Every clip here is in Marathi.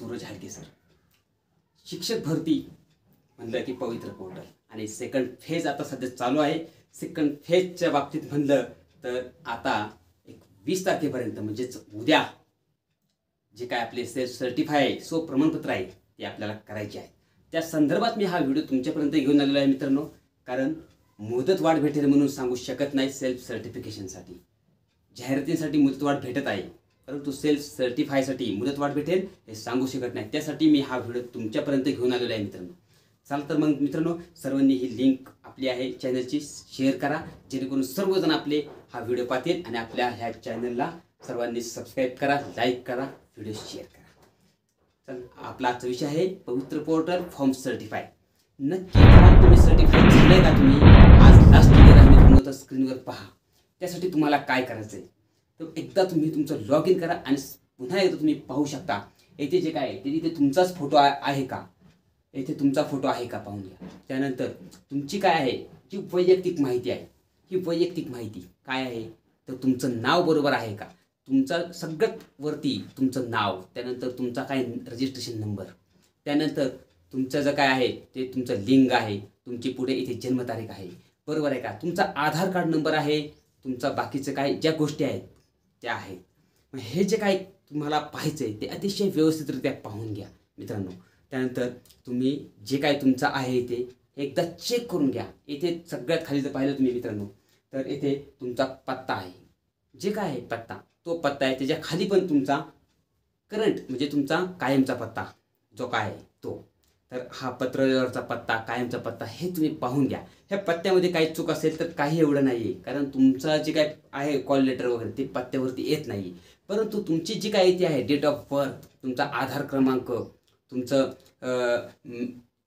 सूरज हाडके सर. शिक्षक भरती म्हणलं की पवित्र पोर्टल आणि सेकंड फेज आता सध्या चालू आहे. सेकंड फेजच्या बाबतीत म्हणलं तर आता एक 20 तारखेपर्यंत म्हणजेच उद्या जे काय आपले सेल्फ सर्टिफाय सो प्रमाणपत्र आहे ते आपल्याला करायचे आहे. त्या संदर्भात मी हा व्हिडिओ तुमच्यापर्यंत घेऊन आलेला आहे मित्रांनो. कारण मुदतवाढ भेटेल म्हणून सांगू शकत नाही. सेल्फ सर्टिफिकेशनसाठी जाहिरातीसाठी मुदतवाढ भेटत आहे, परंतु सेल्फ सर्टिफायसाठी मुदतवाढ भेटेल हे सांगू शकत नाही. त्यासाठी मी हा व्हिडिओ तुमच्यापर्यंत घेऊन आलेला आहे मित्रांनो. चला तर मग मित्रांनो, सर्वांनी ही लिंक आपली आहे चॅनलची शेअर करा, जेणेकरून सर्वजण आपले हा व्हिडिओ पाहतील आणि आपल्या ह्या चॅनलला सर्वांनी सबस्क्राईब करा, लाईक करा, व्हिडिओ शेअर करा. चल, आपला आजचा विषय आहे पवित्र पोर्टल फॉर्म सर्टिफाय. नक्की तुम्ही सर्टिफाय झाले का? तुम्ही आज लास्ट इयर आहे मित्रांनो, तर स्क्रीनवर पहा. त्यासाठी तुम्हाला काय करायचं आहे तर एकदा तुम्ही तुमचं लॉग इन करा आणि पुन्हा एकदा तुम्ही पाहू शकता येथे जे काय आहे तिथे तुमचाच फोटो आहे का, येथे तुमचा फोटो आहे का पाहून घ्या. त्यानंतर तुमची काय आहे जी वैयक्तिक माहिती आहे, ही वैयक्तिक माहिती काय आहे तर तुमचं नाव बरोबर आहे का, तुमचा सगळ्यात वरती तुमचं नाव, त्यानंतर तुमचा काय रजिस्ट्रेशन नंबर, त्यानंतर तुमचं जे काय आहे ते तुमचं लिंग आहे, तुमची पुढे इथे जन्मतारीख आहे बरोबर आहे का, तुमचा आधार कार्ड नंबर आहे, तुमचा बाकीचं काय ज्या गोष्टी आहेत त्या आहेत. मग हे जे काय तुम्हाला पाहायचं आहे ते अतिशय व्यवस्थितरित्या पाहून घ्या मित्रांनो. त्यानंतर तुम्ही जे काय तुमचं आहे ते एकदा चेक करून घ्या. इथे सगळ्यात खाली जर पाहिलं तुम्ही मित्रांनो तर इथे तुमचा पत्ता आहे, जे काय आहे पत्ता, तो पत्ता आहे. त्याच्या खाली पण तुमचा करंट म्हणजे तुमचा कायमचा पत्ता जो काय आहे तो. तर हा पत्रावरचा पत्ता, कायमचा पत्ता हे तुम्ही पाहून घ्या. ह्या पत्त्यामध्ये काही चूक असेल तर काही एवढं नाही आहे, कारण तुमचा जे काय आहे कॉल लेटर वगैरे ते पत्त्यावरती येत नाही. परंतु तुमची जी काय ती आहे डेट ऑफ बर्थ, तुमचा आधार क्रमांक, तुमचं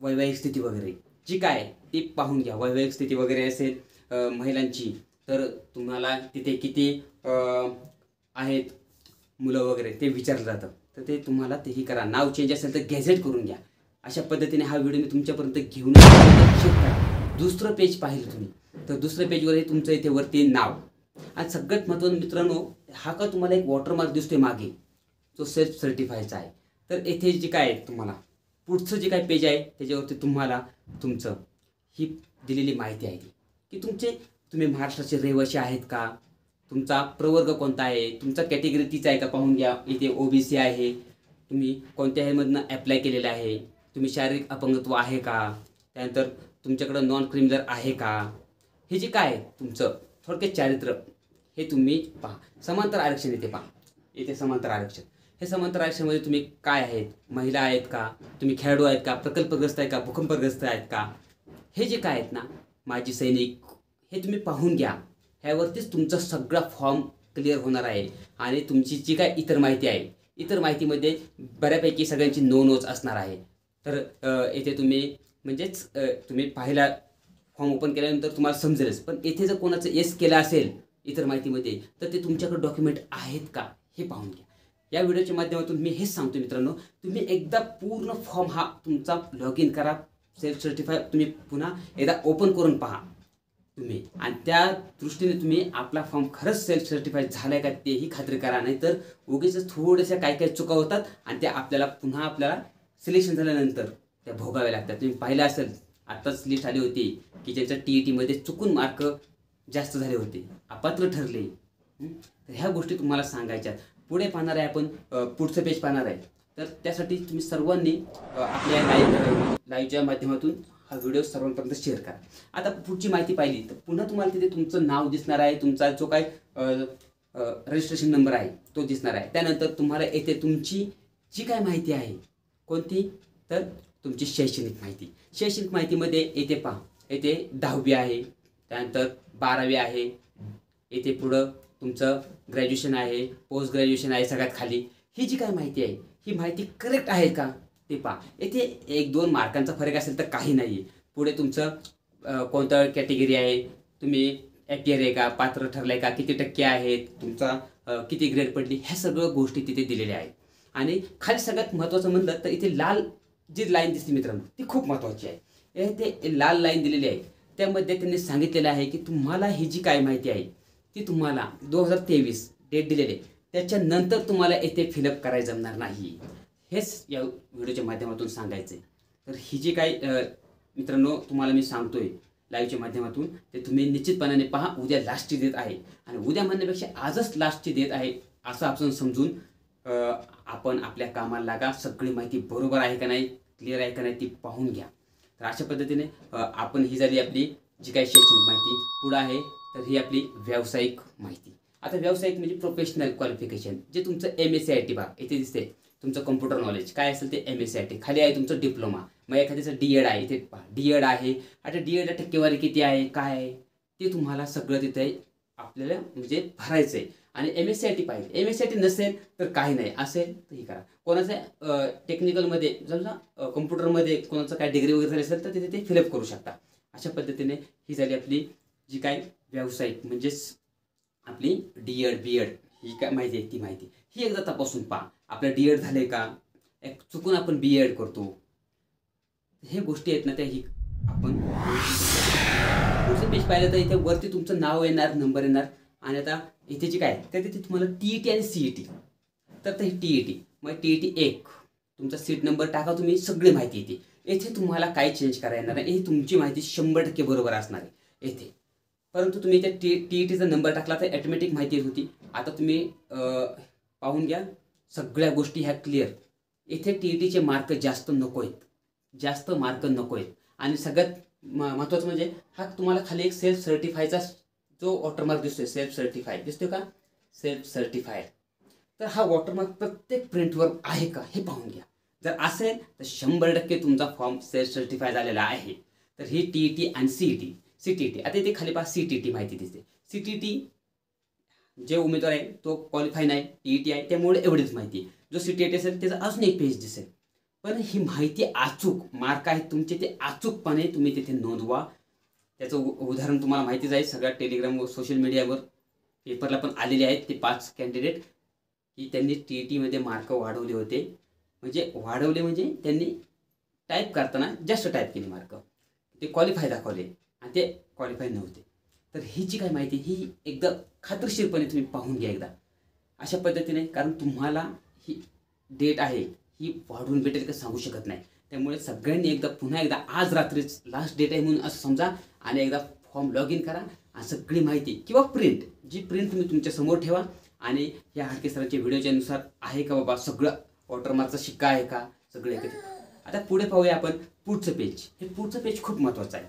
वैवाहिक स्थिती वगैरे जी काय ती पाहून घ्या. वैवाहिक स्थिती वगैरे असेल महिलांची तर तुम्हाला तिथे किती आहेत मुलं वगैरे ते विचारलं जातं, तर ते तुम्हाला तेही करा. नाव चेंज असेल तर गॅझेट करून घ्या. अशा पद्धतीने हा व्हिडिओ मी तुमच्यापर्यंत घेऊन करा. दुसरं पेज पाहिलं तुम्ही तर दुसऱ्या पेजवर तुमचं इथे वरती नाव आणि सगळ्यात महत्त्वाचं मित्रांनो, हा का तुम्हाला एक वॉटरमार्क दिसतोय मागे जो सेल्फ सर्टिफायचा आहे. तर येथे जे काय आहे तुम्हाला पुढचं जे काय पेज आहे त्याच्यावरती तुम्हाला तुमचं ही दिलेली माहिती आहे की तुम्ही महाराष्ट्राचे रहिवासी आहेत का, तुमचा प्रवर्ग कोणता आहे, तुमचा कॅटेगरी तीच आहे का पाहून घ्या. इथे OBC आहे, तुम्ही कोणत्या ह्यामधनं ॲप्लाय केलेलं आहे, तुम्ही शारीरिक अपंगत्व आहे का, त्यानंतर तुमच्याकडं नॉन क्रिमिनल आहे का, हे जे काय आहे तुमचं थोडक्यात चारित्र्य हे तुम्ही पहा. समांतर आरक्षण इथे पहा, इथे समांतर आरक्षण. हे समांतर आरक्षणामध्ये तुम्ही काय आहेत, महिला आहेत का, तुम्ही खेळाडू आहेत का, प्रकल्पग्रस्त आहे का, भूकंपग्रस्त आहेत का, हे जे काय आहेत ना माजी सैनिक, हे तुम्ही पाहून घ्या. ह्यावरतीच तुमचा सगळा फॉर्म क्लिअर होणार आहे. आणि तुमची जी काय इतर माहिती आहे, इतर माहितीमध्ये बऱ्यापैकी सगळ्यांची नोच असणार आहे. तर येथे तुम्ही म्हणजेच तुम्ही पाहिला फॉर्म ओपन केल्यानंतर तुम्हाला समजेलच. पण येथे जर कोणाचं येस केलं असेल इतर माहितीमध्ये तर ते तुमच्याकडे डॉक्युमेंट आहेत का हे पाहून घ्या. या व्हिडिओच्या माध्यमातून मी हेच सांगतो मित्रांनो, तुम्ही एकदा पूर्ण फॉर्म हा तुमचा लॉग इन करा. सेल्फ सर्टिफाय तुम्ही पुन्हा एकदा ओपन करून पहा तुम्ही, आणि त्या दृष्टीने तुम्ही आपला फॉर्म खरंच सेल्फ सर्टिफाय झाला आहे का तेही खात्री करा. नाही तर उगीच थोड्याशा काय चुका होतात आणि त्या आपल्याला सिलेक्शन झाल्यानंतर त्या भोगाव्या लागतात. तुम्ही पाहिलं असेल आत्ताच लिस्ट आली होती की ज्यांच्या TETमध्ये चुकून मार्क जास्त झाले होते, अपात्र ठरले. तर ह्या गोष्टी तुम्हाला सांगायच्यात. पुढे पाहणार आहे आपण, पुढचं पेज पाहणार आहे. तर त्यासाठी तुम्ही सर्वांनी आपल्या लाईव्हच्या माध्यमातून हा व्हिडिओ सर्वांपर्यंत शेअर करा. आता पुढची माहिती पाहिली तर पुन्हा तुम्हाला तिथे तुमचं नाव दिसणार आहे, तुमचा जो काय रजिस्ट्रेशन नंबर आहे तो दिसणार आहे. त्यानंतर तुम्हाला येथे तुमची जी काय माहिती आहे कोणती तर तुमची शैक्षणिक माहिती. शैक्षणिक माहितीमध्ये येथे पहा, येथे 10वी आहे, त्यानंतर 12वी आहे, येथे पुढं तुमचं ग्रॅज्युएशन आहे, पोस्ट ग्रॅज्युएशन आहे सगळ्यात खाली. ही जी काय माहिती आहे ही माहिती करेक्ट आहे का ते पहा. येथे 1-2 मार्कांचा फरक असेल तर काही नाही आहे. पुढे तुमचं कोणतं कॅटेगरी आहे, तुम्ही ॲपियर आहे का, पात्र ठरलं आहे का, किती टक्के आहेत, तुमचा किती ग्रेड पडली, ह्या सगळ्या गोष्टी तिथे दिलेल्या आहेत. आणि खाली सगळ्यात महत्त्वाचं म्हणलं तर इथे लाल जी लाईन दिसते मित्रांनो ती खूप महत्त्वाची आहे. ते लाल लाईन दिलेली आहे, त्यामध्ये त्यांनी सांगितलेलं आहे की तुम्हाला ही जी काय माहिती आहे ती तुम्हाला 2023 डेट दिलेली आहे, त्याच्यानंतर तुम्हाला येथे फिलअप करायला जमणार नाही. हेच या व्हिडिओच्या माध्यमातून सांगायचं आहे. तर ही जी काही मित्रांनो तुम्हाला मी सांगतोय लाईव्हच्या माध्यमातून, ते तुम्ही निश्चितपणाने पहा. उद्या लास्टची डेट आहे आणि उद्या म्हणण्यापेक्षा आजच लास्टची डेट आहे असं आपण समजून आपण आपल्या कामाला लागा. सगळी माहिती बरोबर आहे का नाही, क्लिअर आहे का नाही ती पाहून घ्या. तर अशा पद्धतीने आपण ही झाली आपली जी काही शैक्षणिक माहिती. पुढं आहे तर ही आपली व्यावसायिक माहिती. आता व्यावसायिक म्हणजे प्रोफेशनल क्वालिफिकेशन, जे तुमचं MSc भाग इथे दिसते. तुमचं कम्प्युटर नॉलेज काय असेल ते MSc. खाली आहे तुमचं डिप्लोमा, मग एखाद्याचं D.Ed आहे इथे पहा, D.Ed आहे. आता D.Edला टक्केवारी किती आहे काय आहे ते तुम्हाला सगळं तिथे आपल्याला म्हणजे भरायचं आहे. आणि MSc पाहिजे. MSc नसेल तर काही नाही, असेल तर हे करा. कोणाचं टेक्निकलमध्ये समजा कम्प्युटरमध्ये कोणाचं काय डिग्री वगैरे झाली असेल तर तिथे ते फिलअप करू शकता. अशा पद्धतीने ही झाली आपली जी काय व्यावसायिक म्हणजेच आपली D.Ed B.Ed ही काय माहिती आहे ती माहिती ही एकदा तपासून पहा. आपलं D.Ed झालंय का, चुकून आपण B.Ed करतो, हे गोष्टी आहेत ना त्या ही आपण पुढचं पेज पाहिलं तर इथे वरती तुमचं नाव येणार, नंबर येणार. आणि आता इथे जी काय तर तिथे तुम्हाला TET आणि CET. तर ही TET मग TET 1 तुमचा सीट नंबर टाका तुम्ही, सगळी माहिती येते. येथे तुम्हाला काही चेंज करायला येणार नाही. ही तुमची माहिती 100% बरोबर असणार आहे येथे. परंतु तुम्ही इथे TETचा नंबर टाकला तर ऑटोमॅटिक माहिती येत होती. आता तुम्ही पाहून घ्या सगळ्या गोष्टी ह्या क्लिअर. इथे TETचे मार्क जास्त नको आहेत, जास्त मार्क नको आहेत. आणि सगळ्यात महत्त्वाचं म्हणजे हा तुम्हाला खाली एक सेल्फ सर्टिफायचा जो वॉटरमार्क दिसतोय, सेल्फ सर्टिफाईड दिसतोय का, सेल्फ सर्टिफाईड. तर हा वॉटरमार्क प्रत्येक प्रिंटवर आहे का हे पाहून घ्या. जर असेल तर 100% तुमचा फॉर्म सेल्फ सर्टिफाय झालेला आहे. तर ही TET आणि CTT. आता इथे खाली पहा CTT माहिती दिसते. CTT जे उमेदवार आहे तो क्वालिफाय नाही, TET आहे त्यामुळे एवढीच माहिती. जो CTT असेल त्याचा अजून एक पेज दिसेल. पण ही माहिती अचूक मार्क आहेत तुमचे ते अचूकपणे तुम्ही तिथे नोंदवा. त्याचं उदाहरण तुम्हाला माहितीच आहे. सगळ्या टेलिग्राम व सोशल मीडियावर पेपरला पण आलेले आहेत ते 5 कॅन्डिडेट की त्यांनी TETमध्ये मार्क वाढवले होते. म्हणजे वाढवले म्हणजे त्यांनी टाईप करताना जास्त टाईप केले मार्क, ते क्वालिफाय दाखवले आणि ते क्वालिफाय नव्हते. तर ही जी काय माहिती ही एकदा खात्रीशीरपणे तुम्ही पाहून घ्या एकदा अशा पद्धतीने. कारण तुम्हाला ही डेट आहे ही वाढवून भेटेल का सांगू शकत नाही. त्यामुळे सगळ्यांनी एकदा पुन्हा एकदा आज रात्रीच लास्ट डेट आहे म्हणून असं समजा आणि एकदा फॉर्म लॉग इन करा आणि सगळी माहिती किंवा प्रिंट जी प्रिंट तुम्ही तुमच्या समोर ठेवा. आणि या हाडके सरांच्या व्हिडिओच्या नुसार आहे का बाबा सगळं वॉटरमार्कचा शिक्का आहे का सगळं एकत्र. आता पुढे पाहूया आपण पुढचं पेज. हे पुढचं पेज खूप महत्त्वाचं आहे.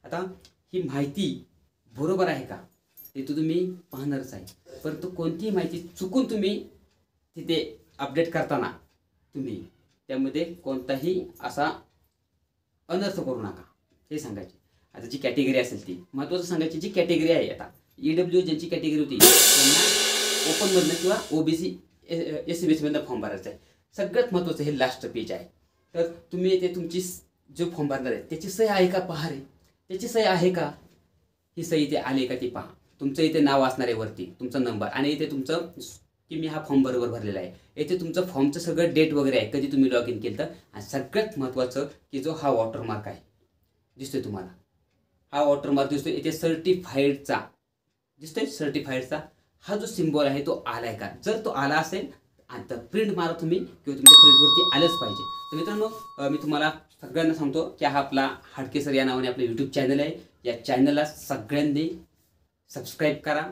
आता ही माहिती बरोबर आहे का ते तुम्ही पाहणारच आहे. परंतु कोणतीही माहिती चुकून तुम्ही तिथे अपडेट करताना तुम्ही त्यामध्ये कोणताही असा अनर्थ करू नका हे सांगायचे. आता जी कॅटेगरी असेल ती महत्त्वाचं सांगायची. जी कॅटेगरी आहे आता EW ज्यांची कॅटेगरी होती त्यांना ओपनमधनं किंवा OBC SC-BC फॉर्म भरायचा आहे. सगळ्यात महत्त्वाचं हे लास्ट पेज आहे. तर तुम्ही इथे तुमची जो फॉर्म भरणार आहे त्याची सही आहे का पहा रे, त्याची सही आहे का, ही सही इथे आली का ती पहा. तुमचं इथे नाव असणार आहे वरती, तुमचा नंबर आणि इथे तुमचं की मी हा फॉर्म बरोबर भरलेला आहे. येथे तुमचं फॉर्मचं सगळं डेट वगैरे आहे कधी तुम्ही लॉग इन केलं तर. आणि सगळ्यात महत्त्वाचं की जो हा वॉटरमार्क आहे दिसतोय तुम्हाला, हा वॉटरमार्क दिसतोय इथे सर्टिफाईडचा दिसतोय. सर्टिफाईडचा हा जो सिम्बॉल आहे तो आलाय का, जर तो आला असेल तर प्रिंट मारा तुम्ही किंवा तुमच्या प्रिंटवरती आलंच पाहिजे. तर मित्रांनो मी तुम्हाला सगळ्यांना सांगतो की हा आपला हाडके सर या नावाने आपलं YouTube चॅनल आहे. या चॅनलला सगळ्यांनी सबस्क्राईब करा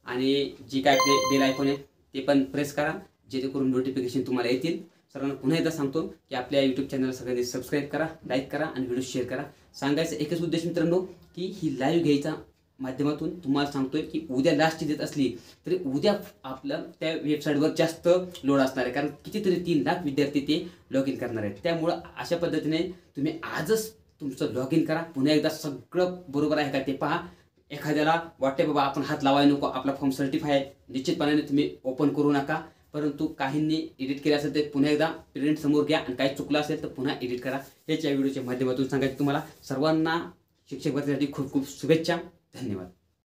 आणि जी काय आपले बेल आयकॉन आहे ते पण प्रेस करा जेणेकरून नोटिफिकेशन तुम्हाला येतील. सर्वांना पुन्हा एकदा सांगतो की आपल्या YouTube चॅनलला सगळ्यांनी सबस्क्राईब करा, लाईक करा आणि व्हिडिओ शेअर करा. सांगायचं एकच उद्देश मित्रांनो की ही लाईव्ह घ्यायचा माध्यमातून तुम्हाला सांगतोय की उद्या लास्ट देत असली तरी उद्या आपलं त्या वेबसाईटवर जास्त लोड असणार आहे. कारण कितीतरी 3 लाख विद्यार्थी ते लॉग इन करणार आहेत. त्यामुळं अशा पद्धतीने तुम्ही आजच तुमचं लॉग इन करा. पुन्हा एकदा सगळं बरोबर आहे का ते पहा. एखाद्याला वाटते बाबा आपण हात लावायला नको, आपला फॉर्म सर्टिफाय आहे, निश्चितपणाने तुम्ही ओपन करू नका. परंतु काहींनी एडिट केलं असेल तर पुन्हा एकदा प्रिंट समोर घ्या आणि काही चुकलं असेल तर पुन्हा एडिट करा. हेच या व्हिडिओच्या माध्यमातून सांगायचं तुम्हाला. सर्वांना शिक्षक भरतीसाठी खूप खूप शुभेच्छा. धन्यवाद.